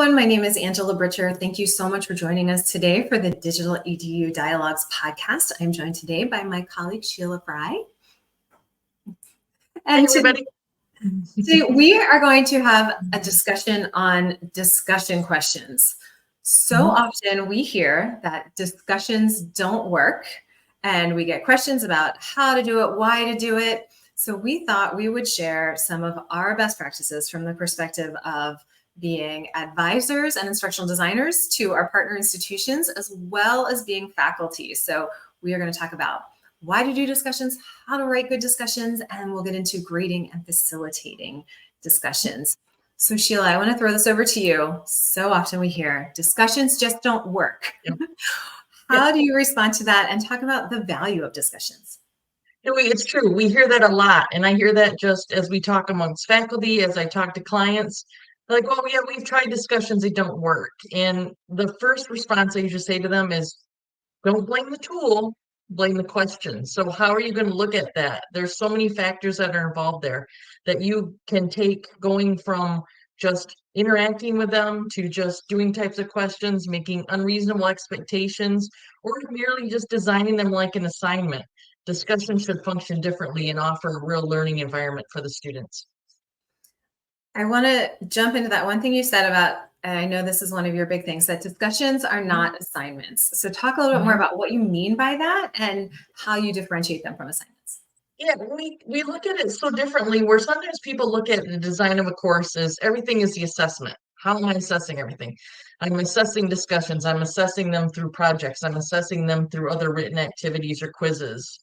everyone. My name is Angela Britcher. Thank you so much for joining us today for the DigitalEDU Dialogues podcast. I'm joined today by my colleague, Sheila Fry. And everybody. Today we are going to have a discussion on discussion questions. So often we hear that discussions don't work, and we get questions about how to do it, why to do it. So we thought we would share some of our best practices from the perspective of being advisors and instructional designers to our partner institutions, as well as being faculty. So we are going to talk about why to do discussions, how to write good discussions, and we'll get into grading and facilitating discussions. So Sheila, I want to throw this over to you. So often we hear discussions just don't work. Yep. How do you respond to that and talk about the value of discussions? It's true. We hear that a lot. And I hear that just as we talk amongst faculty, as I talk to clients, like, well, yeah, we've tried discussions, they don't work. And the first response I usually say to them is, don't blame the tool, blame the question. So how are you going to look at that? There's so many factors that are involved there that you can take, going from just interacting with them to just doing types of questions, making unreasonable expectations, or merely just designing them like an assignment. Discussion should function differently and offer a real learning environment for the students. I want to jump into that one thing you said about, and I know this is one of your big things, that discussions are not assignments. So talk a little bit more about what you mean by that and how you differentiate them from assignments. Yeah, we look at it so differently, where sometimes people look at the design of a course as everything is the assessment. How am I assessing everything? I'm assessing discussions. I'm assessing them through projects. I'm assessing them through other written activities or quizzes.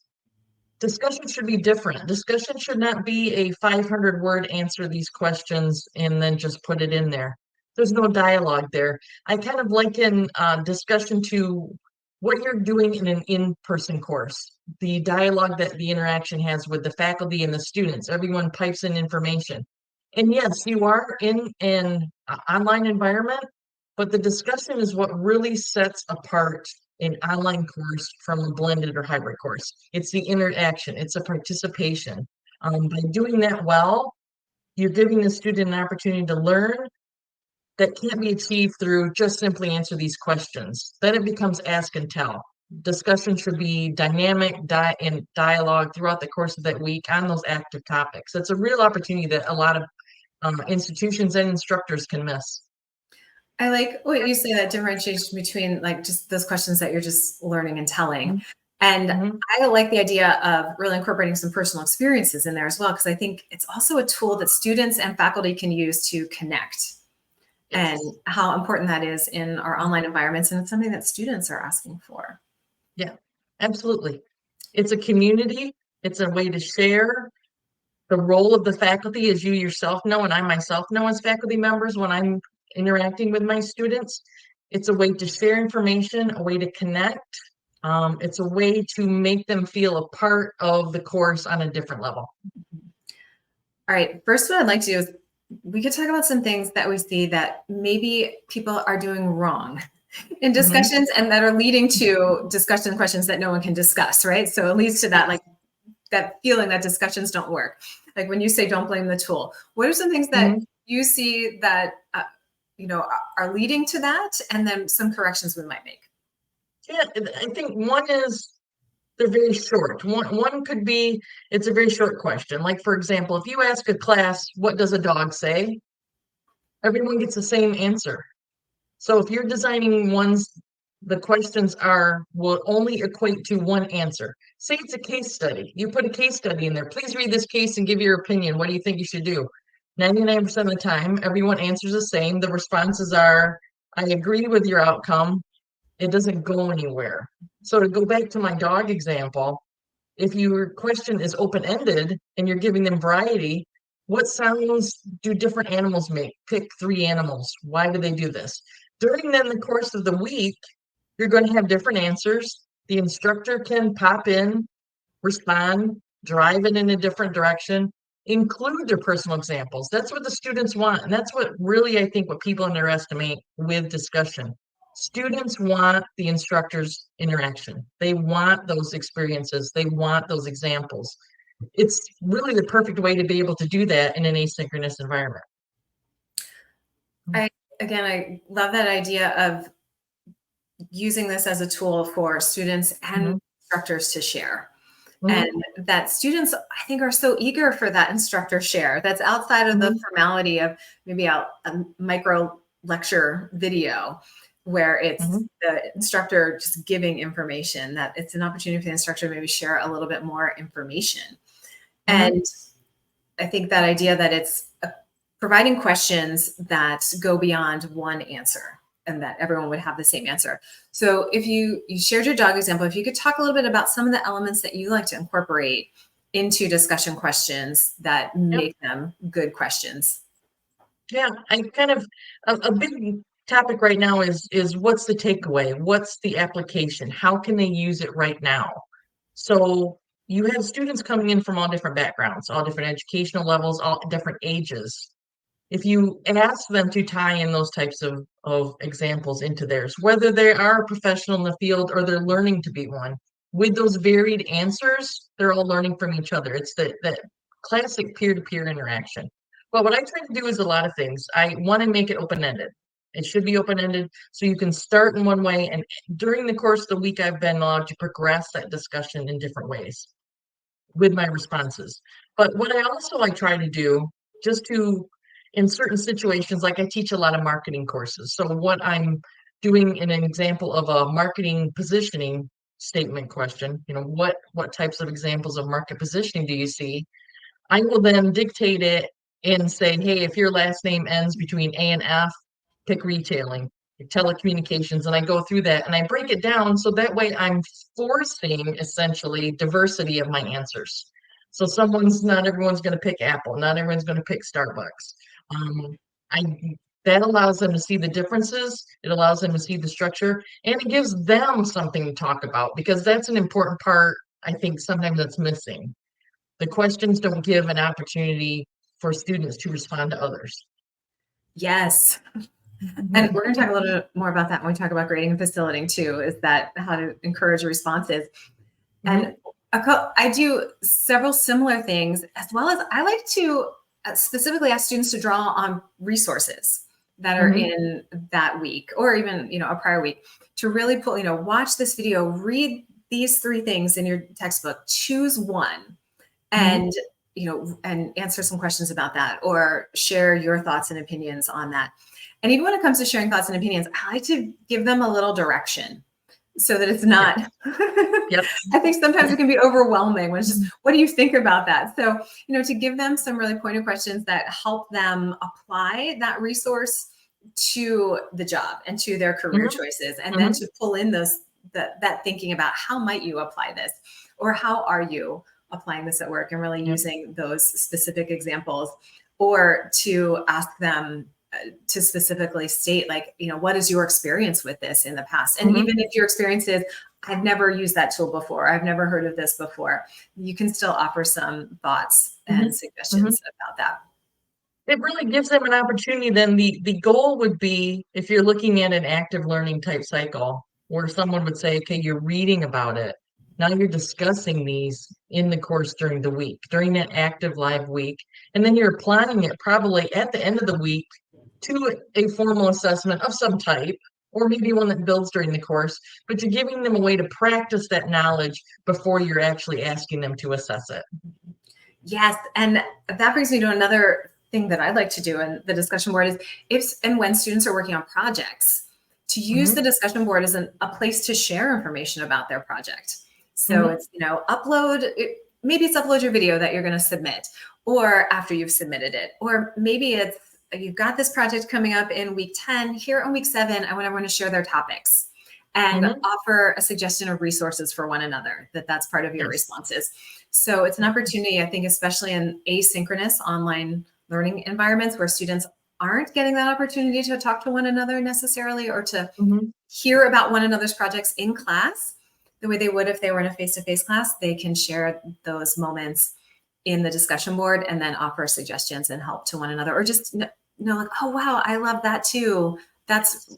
Discussion should be different. Discussion should not be a 500-word answer these questions and then just put it in there. There's no dialogue there. I kind of liken discussion to what you're doing in an in-person course. The dialogue that the interaction has with the faculty and the students. Everyone pipes in information. And yes, you are in an online environment, but the discussion is what really sets apart an online course from a blended or hybrid course. It's the interaction, it's a participation. By doing that well, you're giving the student an opportunity to learn that can't be achieved through just simply answer these questions. Then it becomes ask and tell. Discussion should be dynamic and dialogue throughout the course of that week on those active topics. It's a real opportunity that a lot of institutions and instructors can miss. I like what you say, that differentiation between like just those questions that you're just learning and telling. And I like the idea of really incorporating some personal experiences in there as well, because I think it's also a tool that students and faculty can use to connect. Yes. And how important that is in our online environments. And it's something that students are asking for. Yeah, absolutely. It's a community. It's a way to share. The role of the faculty, as you yourself know, and I myself know as faculty members when I'm interacting with my students, it's a way to share information, a way to connect. It's a way to make them feel a part of the course on a different level. All right, first what I'd like to do is we could talk about some things that we see that maybe people are doing wrong in discussions and that are leading to discussion questions that no one can discuss, right? So it leads to that, like that feeling that discussions don't work. Like when you say don't blame the tool, what are some things that you see that are leading to that, and then some corrections we might make? Yeah, I think one is they're very short. One could be, it's a very short question. Like, for example, if you ask a class, what does a dog say? Everyone gets the same answer. So if you're designing ones, the questions will only equate to one answer. Say it's a case study. You put a case study in there. Please read this case and give your opinion. What do you think you should do? 99% of the time, everyone answers the same. The responses are, I agree with your outcome. It doesn't go anywhere. So to go back to my dog example, if your question is open-ended and you're giving them variety, what sounds do different animals make? Pick 3 animals. Why do they do this? During then the course of the week, you're going to have different answers. The instructor can pop in, respond, drive it in a different direction, include their personal examples. That's what the students want. And that's what really, I think, what people underestimate with discussion. Students want the instructor's interaction. They want those experiences. They want those examples. It's really the perfect way to be able to do that in an asynchronous environment. I again, I love that idea of using this as a tool for students and instructors to share. And that students, I think, are so eager for that instructor share that's outside of the formality of maybe a micro lecture video where it's the instructor just giving information, that it's an opportunity for the instructor to maybe share a little bit more information. And I think that idea that it's providing questions that go beyond one answer and that everyone would have the same answer. So if you shared your dog example, if you could talk a little bit about some of the elements that you like to incorporate into discussion questions that make them good questions. Yeah, I kind of, a big topic right now is what's the takeaway? What's the application? How can they use it right now? So you have students coming in from all different backgrounds, all different educational levels, all different ages. If you ask them to tie in those types of examples into theirs, whether they are a professional in the field or they're learning to be one, with those varied answers, they're all learning from each other. It's that classic peer-to-peer interaction. But what I try to do is a lot of things. I want to make it open-ended. It should be open-ended so you can start in one way, and during the course of the week, I've been allowed to progress that discussion in different ways with my responses. But what I also like try to do, just to, in certain situations, like I teach a lot of marketing courses. So what I'm doing in an example of a marketing positioning statement question, what types of examples of market positioning do you see? I will then dictate it and say, hey, if your last name ends between A and F, pick retailing, telecommunications, and I go through that and I break it down so that way I'm forcing essentially diversity of my answers. So not everyone's going to pick Apple, not everyone's going to pick Starbucks. I that allows them to see the differences. It allows them to see the structure, and it gives them something to talk about, because that's an important part, I think, sometimes that's missing. The questions don't give an opportunity for students to respond to others. Yes. And we're going to talk a little bit more about that when we talk about grading and facilitating too, is that how to encourage responses. And I do several similar things, as well as I like to specifically ask students to draw on resources that are in that week, or even, a prior week, to really pull, watch this video, read these 3 things in your textbook, choose one, and and answer some questions about that, or share your thoughts and opinions on that. And even when it comes to sharing thoughts and opinions, I like to give them a little direction so that it's not, I think sometimes it can be overwhelming when it's just, what do you think about that? So, to give them some really pointed questions that help them apply that resource to the job and to their career choices, and then to pull in that thinking about how might you apply this, or how are you applying this at work, and really using those specific examples, or to ask them to specifically state, like, what is your experience with this in the past? And even if your experience is, I've never used that tool before, I've never heard of this before, you can still offer some thoughts and suggestions about that. It really gives them an opportunity. Then the goal would be, if you're looking at an active learning type cycle, where someone would say, okay, you're reading about it. Now you're discussing these in the course during the week, during that active live week. And then you're applying it probably at the end of the week to a formal assessment of some type, or maybe one that builds during the course, but you're giving them a way to practice that knowledge before you're actually asking them to assess it. Yes. And that brings me to another thing that I'd like to do in the discussion board, is if and when students are working on projects, to use the discussion board as a place to share information about their project. So it's, maybe it's upload your video that you're going to submit, or after you've submitted it, or maybe it's, you've got this project coming up in week 10, here on week 7, I want everyone to share their topics and offer a suggestion of resources for one another, that's part of your responses. So it's an opportunity, I think, especially in asynchronous online learning environments where students aren't getting that opportunity to talk to one another necessarily, or to hear about one another's projects in class the way they would if they were in a face-to-face class. They can share those moments in the discussion board and then offer suggestions and help to one another, or just like, oh, wow, I love that too. That's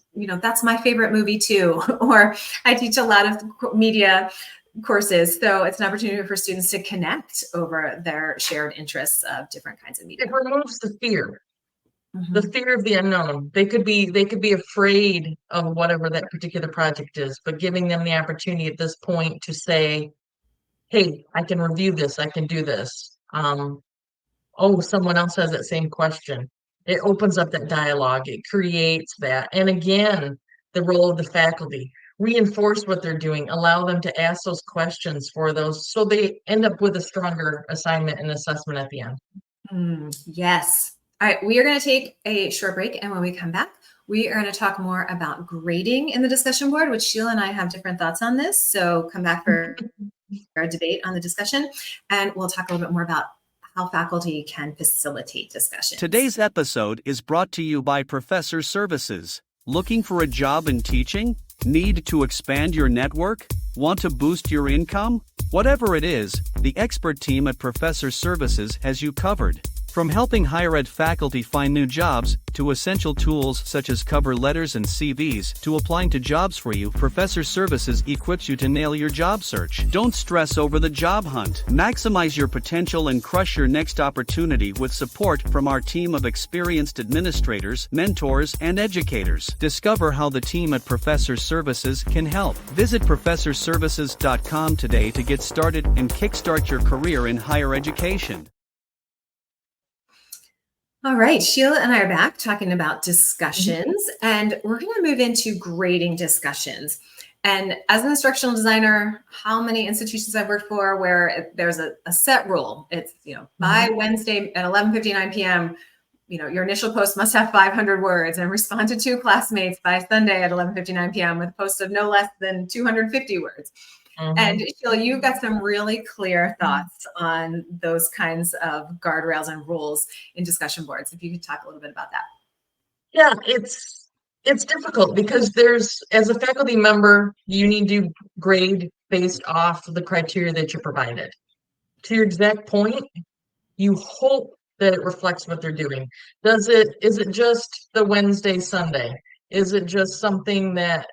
my favorite movie too. Or I teach a lot of media courses. So it's an opportunity for students to connect over their shared interests of different kinds of media. It removes the fear. The fear of the unknown. They could be afraid of whatever that particular project is, but giving them the opportunity at this point to say, hey, I can review this, I can do this. Oh, someone else has that same question. It opens up that dialogue, it creates that. And again, the role of the faculty, reinforce what they're doing, allow them to ask those questions for those, so they end up with a stronger assignment and assessment at the end. Yes. All right, we are going to take a short break, and when we come back, we are going to talk more about grading in the discussion board, which Sheila and I have different thoughts on this. So come back for our debate on the discussion, and we'll talk a little bit more about how faculty can facilitate discussions. Today's episode is brought to you by Professor Services. Looking for a job in teaching? Need to expand your network? Want to boost your income? Whatever it is, the expert team at Professor Services has you covered. From helping higher ed faculty find new jobs, to essential tools such as cover letters and CVs, to applying to jobs for you, Professor Services equips you to nail your job search. Don't stress over the job hunt. Maximize your potential and crush your next opportunity with support from our team of experienced administrators, mentors, and educators. Discover how the team at Professor Services can help. Visit professorservices.com today to get started and kickstart your career in higher education. All right, Sheila and I are back talking about discussions, and we're going to move into grading discussions. And as an instructional designer, how many institutions I've worked for where there's a set rule. It's, by Wednesday at 11:59 p.m., your initial post must have 500 words and respond to 2 classmates by Sunday at 11:59 p.m. with a post of no less than 250 words. And Sheila, you've got some really clear thoughts on those kinds of guardrails and rules in discussion boards. If you could talk a little bit about that. Yeah, it's difficult because as a faculty member, you need to grade based off the criteria that you're provided. To your exact point, you hope that it reflects what they're doing. Is it just the Wednesday, Sunday? Is it just something that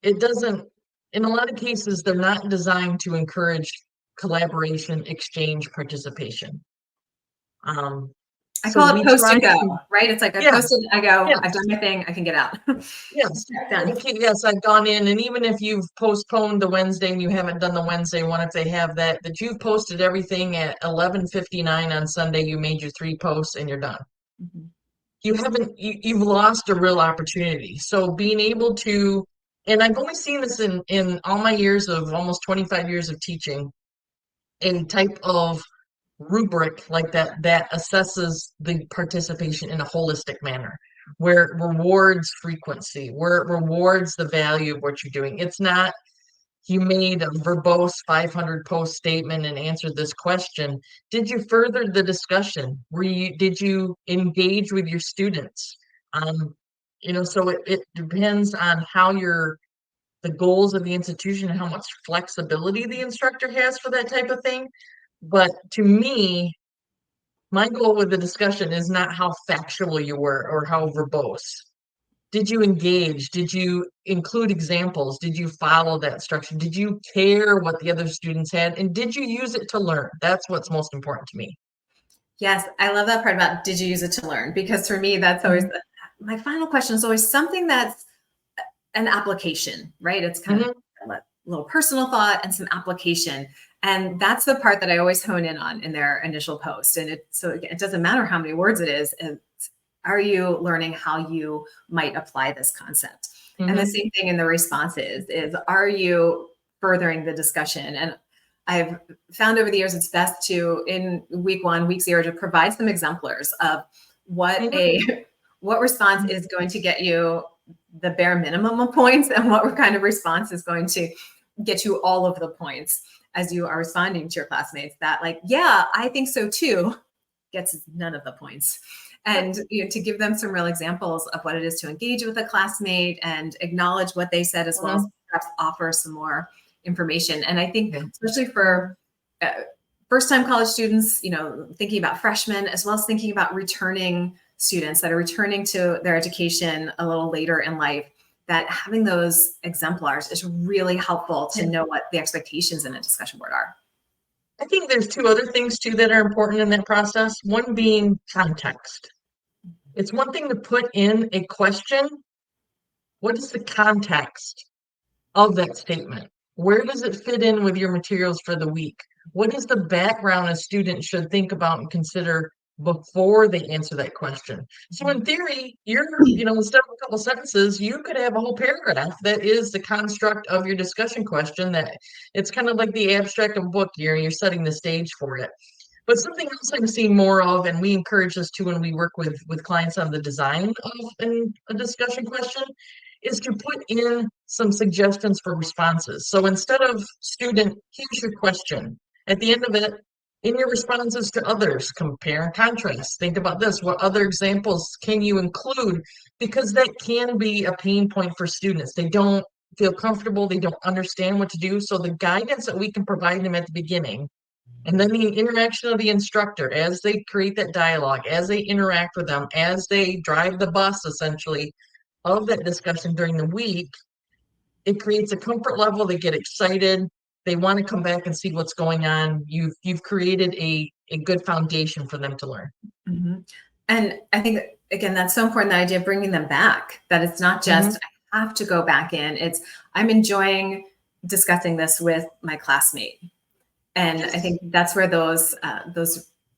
it doesn't? In a lot of cases, they're not designed to encourage collaboration, exchange, participation. I call it post and go, right? It's like I posted, I go, I've done my thing, I can get out. Yes. Yes, I've gone in, and even if you've postponed the Wednesday and you haven't done the Wednesday one, if they have that you've posted everything at 11:59 on Sunday, you made your 3 posts and you're done. You've lost a real opportunity. So being able to, and I've only seen this in all my years of almost 25 years of teaching, a type of rubric like that assesses the participation in a holistic manner, where it rewards frequency, where it rewards the value of what you're doing. It's not, you made a verbose 500 post statement and answered this question. Did you further the discussion? Did you engage with your students? So it depends on how the goals of the institution and how much flexibility the instructor has for that type of thing. But to me, my goal with the discussion is not how factual you were or how verbose. Did you engage? Did you include examples? Did you follow that structure? Did you care what the other students had? And did you use it to learn? That's what's most important to me. Yes, I love that part about did you use it to learn? Because for me, that's always my final question is always something that's an application, right? It's kind of a little personal thought and some application. And that's the part that I always hone in on in their initial post. And it doesn't matter how many words it is. Are you learning how you might apply this concept? And the same thing in the responses is, are you furthering the discussion? And I've found over the years, it's best to, in week 1, week 0, to provide some exemplars of what response is going to get you the bare minimum of points and what kind of response is going to get you all of the points as you are responding to your classmates. That I think so too, gets none of the points. And to give them some real examples of what it is to engage with a classmate and acknowledge what they said, as well as perhaps offer some more information. And I think especially for first-time college students, thinking about freshmen, as well as thinking about returning students that are returning to their education a little later in life, that having those exemplars is really helpful to know what the expectations in a discussion board are. I think there's 2 other things too that are important in that process. One being context. It's one thing to put in a question. What is the context of that statement? Where does it fit in with your materials for the week? What is the background a student should think about and consider before they answer that question? So in theory, instead of a couple sentences, you could have a whole paragraph that is the construct of your discussion question. That it's kind of like the abstract of a book. You're setting the stage for it. But something else I'm seeing more of, and we encourage this too when we work with clients on the design of a discussion question, is to put in some suggestions for responses. So instead of student, here's your question, at the end of it, in your responses to others, compare and contrast. Think about this. What other examples can you include? Because that can be a pain point for students. They don't feel comfortable. They don't understand what to do. So the guidance that we can provide them at the beginning, and then the interaction of the instructor as they create that dialogue, as they interact with them, as they drive the bus essentially of that discussion during the week, it creates a comfort level. They get excited. They want to come back and see what's going on. You've created a good foundation for them to learn. Mm-hmm. And I think, again, that's so important, the idea of bringing them back, that it's not just, I have to go back in. It's, I'm enjoying discussing this with my classmate. And I think that's where those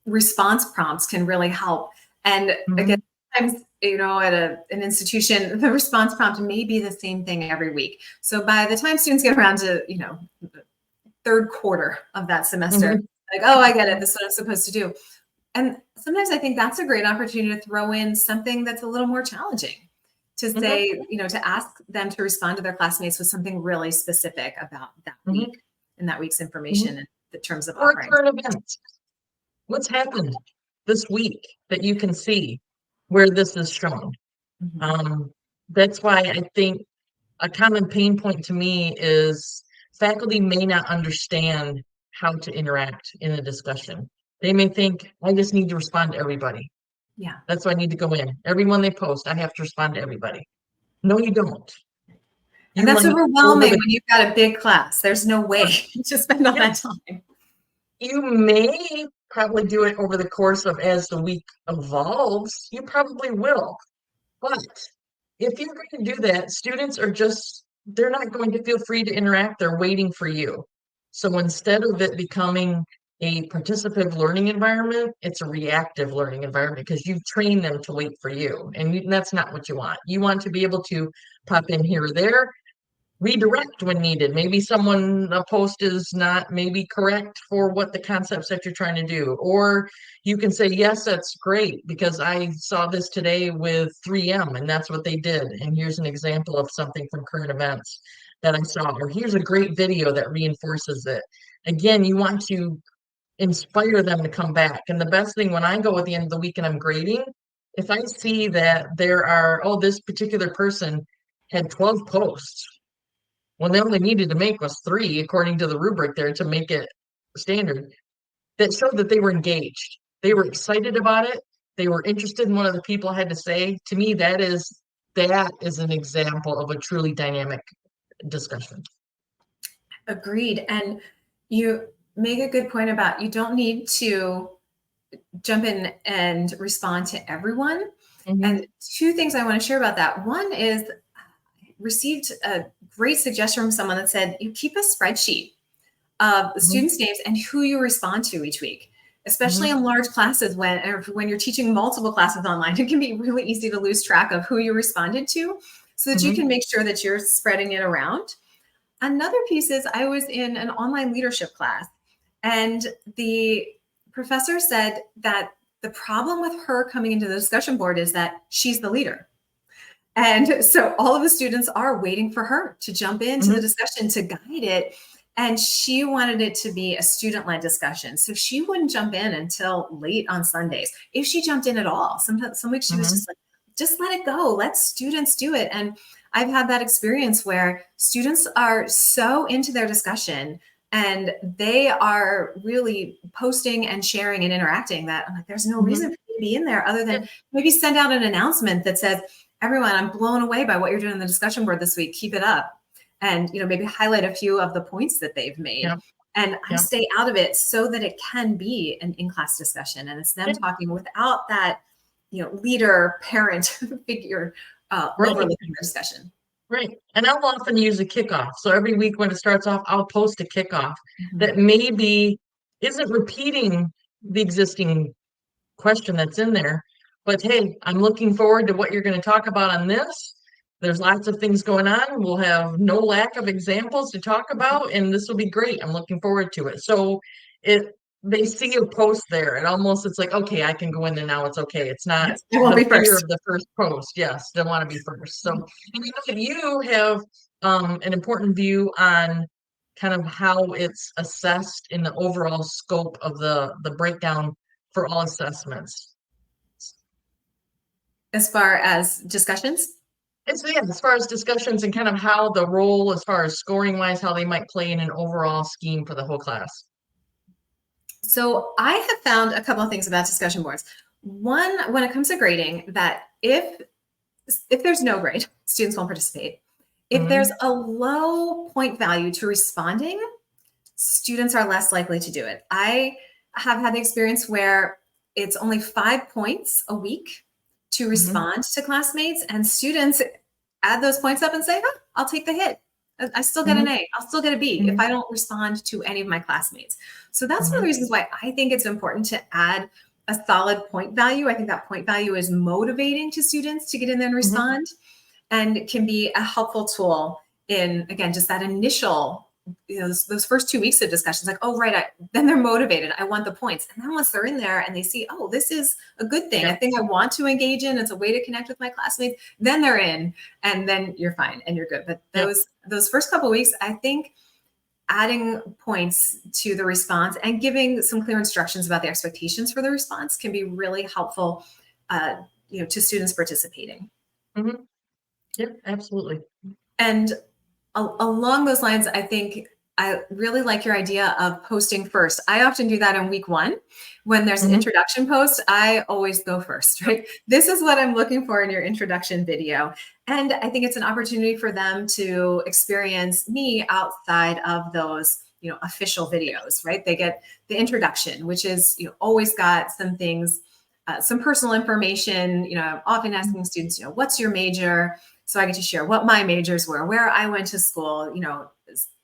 response prompts can really help. And again, sometimes, at an institution, the response prompt may be the same thing every week. So by the time students get around to, the third quarter of that semester, like, oh, I get it. This is what I'm supposed to do. And sometimes I think that's a great opportunity to throw in something that's a little more challenging, to say, to ask them to respond to their classmates with something really specific about that week and that week's information in the terms of or current events. What's happened this week that you can see where this is shown? That's why I think a common pain point to me is faculty may not understand how to interact in a discussion. They may think, I just need to respond to everybody. Yeah. That's why I need to go in. Everyone they post, I have to respond to everybody. No, you don't. And that's overwhelming when you've got a big class. There's no way to spend all that time. You may probably do it over the course of as the week evolves. You probably will. But if you're going to do that, students are they're not going to feel free to interact. They're waiting for you. So instead of it becoming a participative learning environment, it's a reactive learning environment because you've trained them to wait for you. And that's not what you want. You want to be able to pop in here or there, redirect when needed. Maybe a post is not maybe correct for what the concepts that you're trying to do. Or you can say, yes, that's great because I saw this today with 3M and that's what they did. And here's an example of something from current events that I saw. Or here's a great video that reinforces it. Again, you want to inspire them to come back. And the best thing when I go at the end of the week and I'm grading, if I see that there are, this particular person had 12 posts, when they only needed to make was 3, according to the rubric there, to make it standard, that showed that they were engaged. They were excited about it. They were interested in what other people had to say. To me, that is an example of a truly dynamic discussion. Agreed. And you make a good point about you don't need to jump in and respond to everyone. And 2 things I want to share about that. One is received a great suggestion from someone that said, you keep a spreadsheet of the students' names and who you respond to each week, especially in large classes when you're teaching multiple classes online. It can be really easy to lose track of who you responded to so that you can make sure that you're spreading it around. Another piece is I was in an online leadership class and the professor said that the problem with her coming into the discussion board is that she's the leader. And so all of the students are waiting for her to jump into the discussion to guide it. And she wanted it to be a student-led discussion. So she wouldn't jump in until late on Sundays, if she jumped in at all. Some weeks she was just like, just let it go. Let students do it. And I've had that experience where students are so into their discussion and they are really posting and sharing and interacting that I'm like, there's no reason for you to be in there other than maybe send out an announcement that says, everyone, I'm blown away by what you're doing in the discussion board this week. Keep it up. And, maybe highlight a few of the points that they've made. And I stay out of it so that it can be an in-class discussion. And it's them talking without that, leader, parent figure overlooking the discussion. Right. And I'll often use a kickoff. So every week when it starts off, I'll post a kickoff that maybe isn't repeating the existing question that's in there, but hey, I'm looking forward to what you're going to talk about on this. There's lots of things going on. We'll have no lack of examples to talk about, and this will be great. I'm looking forward to it. So they see a post there, and almost it's like, okay, I can go in there now. It's okay. It's not I won't be the fear first. of the first post. Yes, they want to be first. So and you have an important view on kind of how it's assessed in the overall scope of the breakdown for all assessments. As far as discussions? As far as discussions and kind of how the role, as far as scoring wise, how they might play in an overall scheme for the whole class. So I have found a couple of things about discussion boards. One, when it comes to grading, that if there's no grade, students won't participate. If there's a low point value to responding, students are less likely to do it. I have had the experience where it's only 5 points a week to respond to classmates, and students add those points up and say, oh, I'll take the hit. I still get an A. I'll still get a B if I don't respond to any of my classmates. So that's one of the reasons why I think it's important to add a solid point value. I think that point value is motivating to students to get in there and respond, and can be a helpful tool in, again, just that initial, those first 2 weeks of discussions, like, oh, right, then they're motivated. I want the points. And then once they're in there and they see, oh, this is a good thing, a thing I want to engage in, it's a way to connect with my classmates, then they're in, and then you're fine and you're good. But those first couple of weeks, I think adding points to the response and giving some clear instructions about the expectations for the response can be really helpful, to students participating. Yeah, absolutely. And along those lines, I think I really like your idea of posting first. I often do that in week 1. When there's an introduction post, I always go first, right? This is what I'm looking for in your introduction video. And I think it's an opportunity for them to experience me outside of those, official videos, right? They get the introduction, which is, always got some things, some personal information. I'm often asking students, what's your major? So I get to share what my majors were, where I went to school.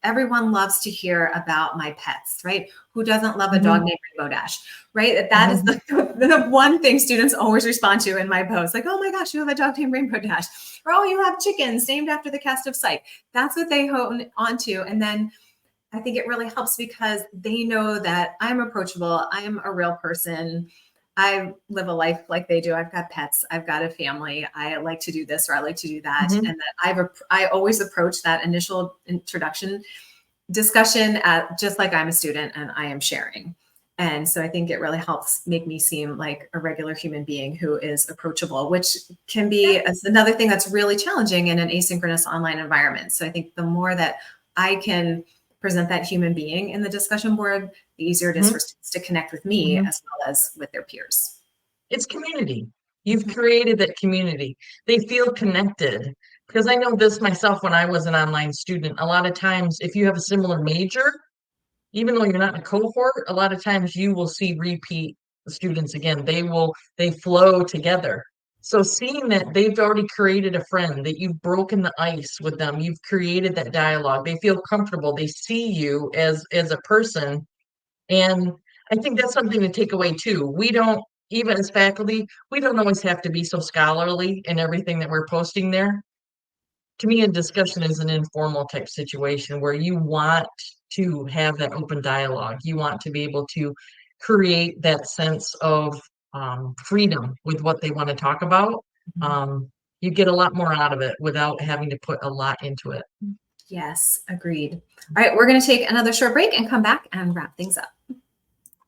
Everyone loves to hear about my pets, right? Who doesn't love a dog named Rainbow Dash, right? That is the one thing students always respond to in my posts. Like, oh my gosh, you have a dog named Rainbow Dash. Or, oh, you have chickens named after the cast of Psych. That's what they hone onto. And then I think it really helps because they know that I'm approachable. I am a real person. I live a life like they do. I've got pets. I've got a family. I like to do this or I like to do that. And that I always approach that initial introduction discussion just like I'm a student and I am sharing. And so I think it really helps make me seem like a regular human being who is approachable, which can be another thing that's really challenging in an asynchronous online environment. So I think the more that I can present that human being in the discussion board, the easier it is for students to connect with me as well as with their peers. It's community. You've created that community. They feel connected. Because I know this myself when I was an online student. A lot of times, if you have a similar major, even though you're not in a cohort, a lot of times you will see repeat students again. They flow together. So seeing that they've already created a friend, that you've broken the ice with them, you've created that dialogue, they feel comfortable, they see you as a person. And I think that's something to take away too. We don't, even as faculty, we don't always have to be so scholarly in everything that we're posting there. To me, a discussion is an informal type situation where you want to have that open dialogue. You want to be able to create that sense of freedom with what they want to talk about. You get a lot more out of it without having to put a lot into it. Yes, agreed. All right, we're going to take another short break and come back and wrap things up.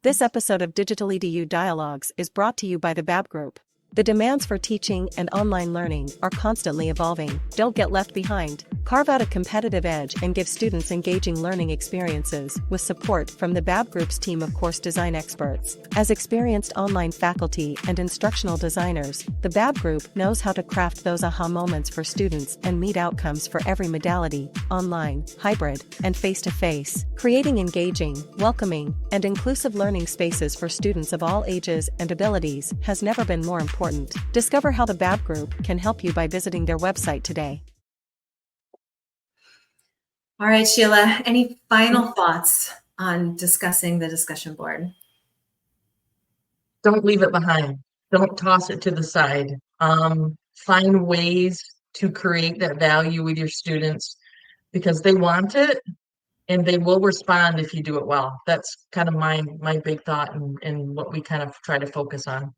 This episode of DigitalEDU Dialogues is brought to you by the Babb Group. The demands for teaching and online learning are constantly evolving. Don't get left behind. Carve out a competitive edge and give students engaging learning experiences with support from the Babb Group's team of course design experts. As experienced online faculty and instructional designers, the Babb Group knows how to craft those aha moments for students and meet outcomes for every modality, online, hybrid, and face-to-face. Creating engaging, welcoming, and inclusive learning spaces for students of all ages and abilities has never been more important. important. Discover how the Babb Group can help you by visiting their website today. All right, Sheila, any final thoughts on discussing the discussion board? Don't leave it behind. Don't toss it to the side. Find ways to create that value with your students because they want it and they will respond if you do it well. That's kind of my big thought and what we kind of try to focus on.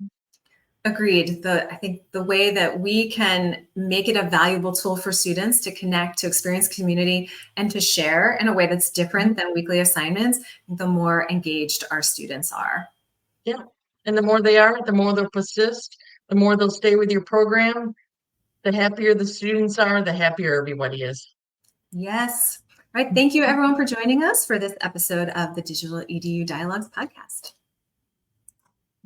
Agreed. I think the way that we can make it a valuable tool for students to connect, to experience community, and to share in a way that's different than weekly assignments, the more engaged our students are. Yeah. And the more they are, the more they'll persist, the more they'll stay with your program. The happier the students are, the happier everybody is. Yes. All right. Thank you, everyone, for joining us for this episode of the Digital EDU Dialogues podcast.